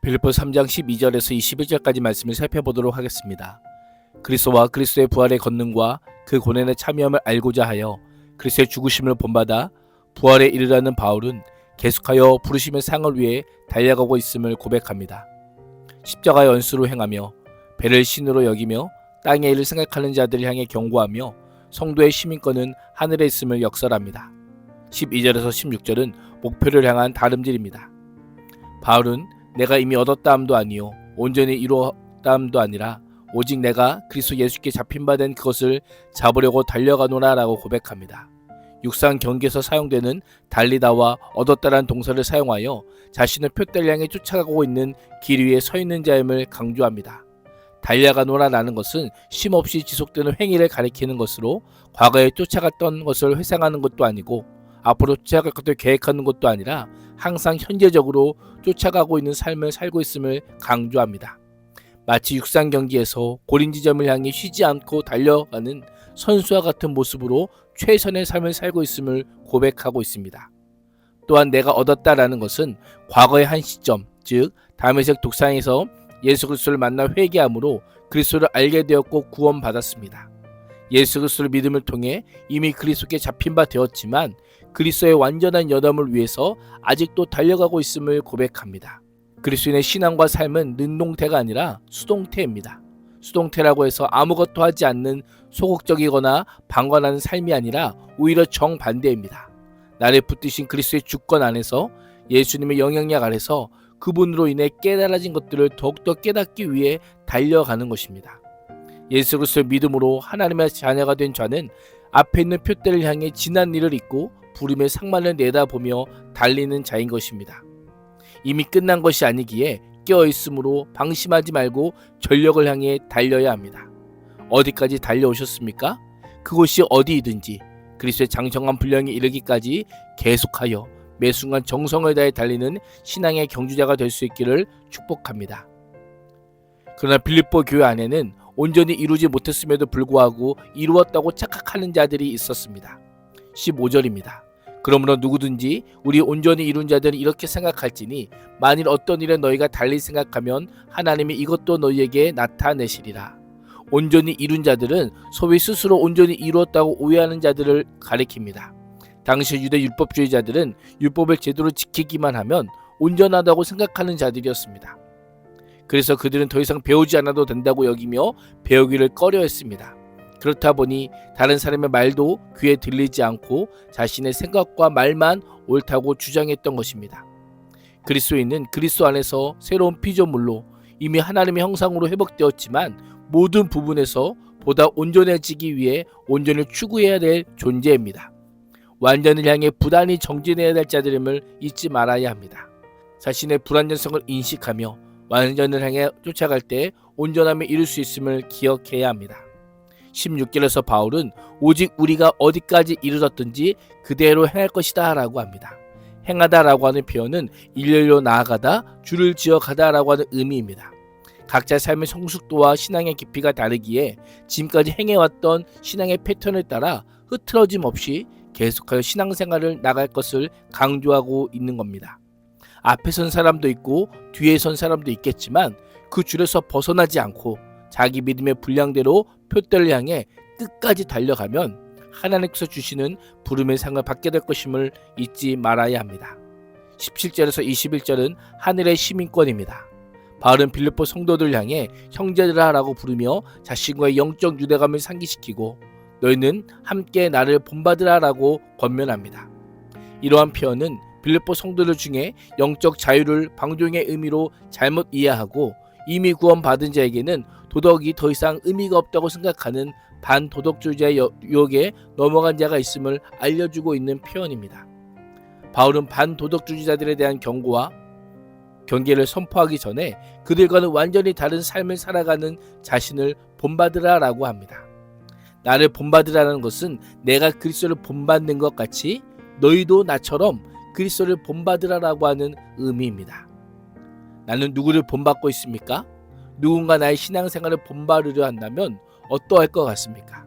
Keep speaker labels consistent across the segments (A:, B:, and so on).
A: 빌립보 3장 12절에서 21절까지 말씀을 살펴보도록 하겠습니다. 그리스도와 그리스도의 부활의 권능과 그 고난에 참여함을 알고자 하여 그리스도의 죽으심을 본받아 부활에 이르라는 바울은 계속하여 부르심의 상을 위해 달려가고 있음을 고백합니다. 십자가의 연수로 행하며 배를 신으로 여기며 땅의 일을 생각하는 자들을 향해 경고하며 성도의 시민권은 하늘에 있음을 역설합니다. 12절에서 16절은 목표를 향한 다름질입니다. 바울은 내가 이미 얻었다 함도 아니요 온전히 이루었다 함도 아니라 오직 내가 그리스도 예수께 잡힌 바 된 그것을 잡으려고 달려가노라 라고 고백합니다. 육상 경기에서 사용되는 달리다와 얻었다라는 동사를 사용하여 자신의 표대를 향해 쫓아가고 있는 길 위에 서 있는 자임을 강조합니다. 달려가노라 라는 것은 쉼없이 지속되는 행위를 가리키는 것으로 과거에 쫓아갔던 것을 회상하는 것도 아니고 앞으로 쫓아갈 것을 계획하는 것도 아니라 항상 현재적으로 쫓아가고 있는 삶을 살고 있음을 강조합니다. 마치 육상 경기에서 골인 지점을 향해 쉬지 않고 달려가는 선수와 같은 모습으로 최선의 삶을 살고 있음을 고백하고 있습니다. 또한 내가 얻었다라는 것은 과거의 한 시점, 즉 다메섹 독산에서 예수 그리스도를 만나 회개함으로 그리스도를 알게 되었고 구원받았습니다. 예수 그리스도를 믿음을 통해 이미 그리스도께 잡힌 바 되었지만 그리스도의 완전한 여담을 위해서 아직도 달려가고 있음을 고백합니다. 그리스도인의 신앙과 삶은 능동태가 아니라 수동태입니다. 수동태라고 해서 아무것도 하지 않는 소극적이거나 방관하는 삶이 아니라 오히려 정반대입니다. 나를 붙드신 그리스도의 주권 안에서 예수님의 영향력 아래서 그분으로 인해 깨달아진 것들을 더욱더 깨닫기 위해 달려가는 것입니다. 예수 그리스도의 믿음으로 하나님의 자녀가 된 자는 앞에 있는 표대를 향해 지난 일을 잊고 부름의 상만을 내다보며 달리는 자인 것입니다. 이미 끝난 것이 아니기에 깨어있으므로 방심하지 말고 전력을 향해 달려야 합니다. 어디까지 달려오셨습니까? 그곳이 어디이든지 그리스도의 장성한 분량에 이르기까지 계속하여 매 순간 정성을 다해 달리는 신앙의 경주자가 될 수 있기를 축복합니다. 그러나 빌립보 교회 안에는 온전히 이루지 못했음에도 불구하고 이루었다고 착각하는 자들이 있었습니다. 15절입니다. 그러므로 누구든지 우리 온전히 이룬 자들은 이렇게 생각할지니 만일 어떤 일에 너희가 달리 생각하면 하나님이 이것도 너희에게 나타내시리라. 온전히 이룬 자들은 소위 스스로 온전히 이루었다고 오해하는 자들을 가리킵니다. 당시 유대 율법주의자들은 율법을 제대로 지키기만 하면 온전하다고 생각하는 자들이었습니다. 그래서 그들은 더 이상 배우지 않아도 된다고 여기며 배우기를 꺼려했습니다. 그렇다 보니 다른 사람의 말도 귀에 들리지 않고 자신의 생각과 말만 옳다고 주장했던 것입니다. 그리스도인은 그리스도 안에서 새로운 피조물로 이미 하나님의 형상으로 회복되었지만 모든 부분에서 보다 온전해지기 위해 온전을 추구해야 될 존재입니다. 완전을 향해 부단히 정진해야 될 자들임을 잊지 말아야 합니다. 자신의 불완전성을 인식하며 완전을 향해 쫓아갈 때 온전함에 이룰 수 있음을 기억해야 합니다. 16절에서 바울은 오직 우리가 어디까지 이르렀든지 그대로 행할 것이다 라고 합니다. 행하다 라고 하는 표현은 일렬로 나아가다, 줄을 지어 가다 라고 하는 의미입니다. 각자 삶의 성숙도와 신앙의 깊이가 다르기에 지금까지 행해왔던 신앙의 패턴을 따라 흐트러짐 없이 계속하여 신앙생활을 나갈 것을 강조하고 있는 겁니다. 앞에 선 사람도 있고 뒤에 선 사람도 있겠지만 그 줄에서 벗어나지 않고 자기 믿음의 분량대로 표대를 향해 끝까지 달려가면 하나님께서 주시는 부름의 상을 받게 될 것임을 잊지 말아야 합니다. 17절에서 21절은 하늘의 시민권입니다. 바울은 빌립보 성도들 향해 형제들아 라고 부르며 자신과의 영적 유대감을 상기시키고 너희는 함께 나를 본받으라 라고 권면합니다. 이러한 표현은 빌립보 성도들 중에 영적 자유를 방종의 의미로 잘못 이해하고 이미 구원받은 자에게는 도덕이 더 이상 의미가 없다고 생각하는 반도덕주의자의 유혹에 넘어간 자가 있음을 알려주고 있는 표현입니다. 바울은 반도덕주의자들에 대한 경고와 경계를 선포하기 전에 그들과는 완전히 다른 삶을 살아가는 자신을 본받으라 라고 합니다. 나를 본받으라는 것은 내가 그리스도를 본받는 것 같이 너희도 나처럼 그리스도를 본받으라 라고 하는 의미입니다. 나는 누구를 본받고 있습니까? 누군가 나의 신앙생활을 본받으려 한다면 어떠할 것 같습니까?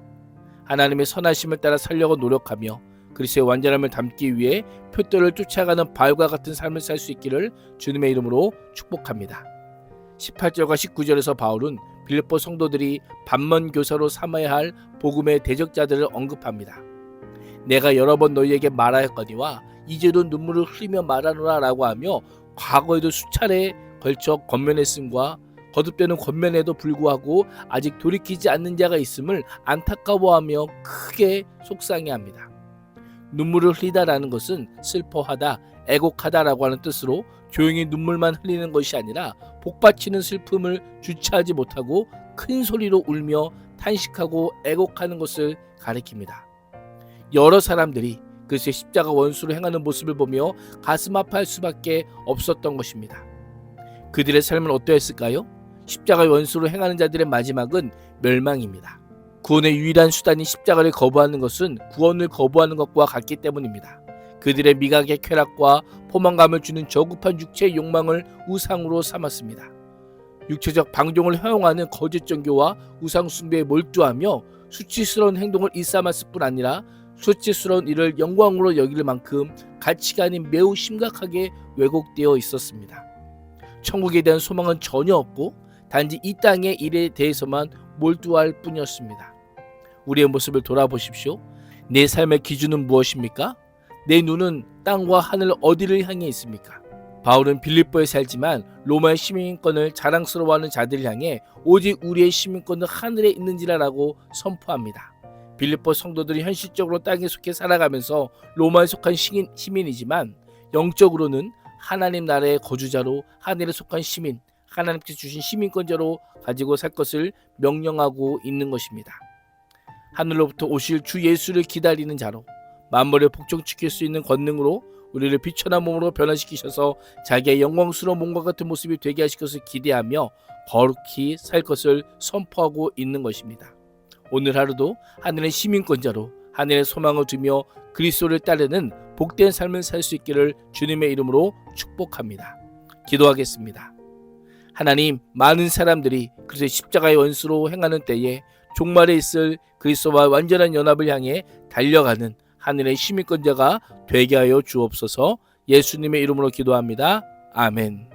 A: 하나님의 선하심을 따라 살려고 노력하며 그리스도의 완전함을 담기 위해 표대를 쫓아가는 바울과 같은 삶을 살 수 있기를 주님의 이름으로 축복합니다. 18절과 19절에서 바울은 빌립보 성도들이 반면 교사로 삼아야 할 복음의 대적자들을 언급합니다. 내가 여러 번 너희에게 말하였거니와 이제도 눈물을 흘리며 말하노라 라고 하며 과거에도 수차례에 걸쳐 권면했음과 거듭되는 권면에도 불구하고 아직 돌이키지 않는 자가 있음을 안타까워하며 크게 속상해합니다. 눈물을 흘리다라는 것은 슬퍼하다, 애곡하다라고 하는 뜻으로 조용히 눈물만 흘리는 것이 아니라 복받치는 슬픔을 주체하지 못하고 큰 소리로 울며 탄식하고 애곡하는 것을 가리킵니다. 여러 사람들이 그리스도의 십자가 원수로 행하는 모습을 보며 가슴 아파할 수밖에 없었던 것입니다. 그들의 삶은 어떠했을까요? 십자가의 원수로 행하는 자들의 마지막은 멸망입니다. 구원의 유일한 수단이 십자가를 거부하는 것은 구원을 거부하는 것과 같기 때문입니다. 그들의 미각의 쾌락과 포만감을 주는 저급한 육체의 욕망을 우상으로 삼았습니다. 육체적 방종을 허용하는 거짓 종교와 우상 숭배에 몰두하며 수치스러운 행동을 일삼았을 뿐 아니라 수치스러운 일을 영광으로 여길 만큼 가치관이 매우 심각하게 왜곡되어 있었습니다. 천국에 대한 소망은 전혀 없고 단지 이 땅의 일에 대해서만 몰두할 뿐이었습니다. 우리의 모습을 돌아보십시오. 내 삶의 기준은 무엇입니까? 내 눈은 땅과 하늘 어디를 향해 있습니까? 바울은 빌립보에 살지만 로마의 시민권을 자랑스러워하는 자들을 향해 오직 우리의 시민권은 하늘에 있는지라라고 선포합니다. 빌립보 성도들이 현실적으로 땅에 속해 살아가면서 로마에 속한 시민이지만 영적으로는 하나님 나라의 거주자로 하늘에 속한 시민, 하나님께 주신 시민권자로 가지고 살 것을 명령하고 있는 것입니다. 하늘로부터 오실 주 예수를 기다리는 자로 만물을 복종시킬 수 있는 권능으로 우리를 비천한 몸으로 변화시키셔서 자기의 영광스러운 몸과 같은 모습이 되게 하실 것을 기대하며 거룩히 살 것을 선포하고 있는 것입니다. 오늘 하루도 하늘의 시민권자로 하늘의 소망을 두며 그리스도를 따르는 복된 삶을 살 수 있기를 주님의 이름으로 축복합니다. 기도하겠습니다. 하나님, 많은 사람들이 그리스도의 십자가의 원수로 행하는 때에 종말에 있을 그리스도와 완전한 연합을 향해 달려가는 하늘의 시민권자가 되게 하여 주옵소서. 예수님의 이름으로 기도합니다. 아멘.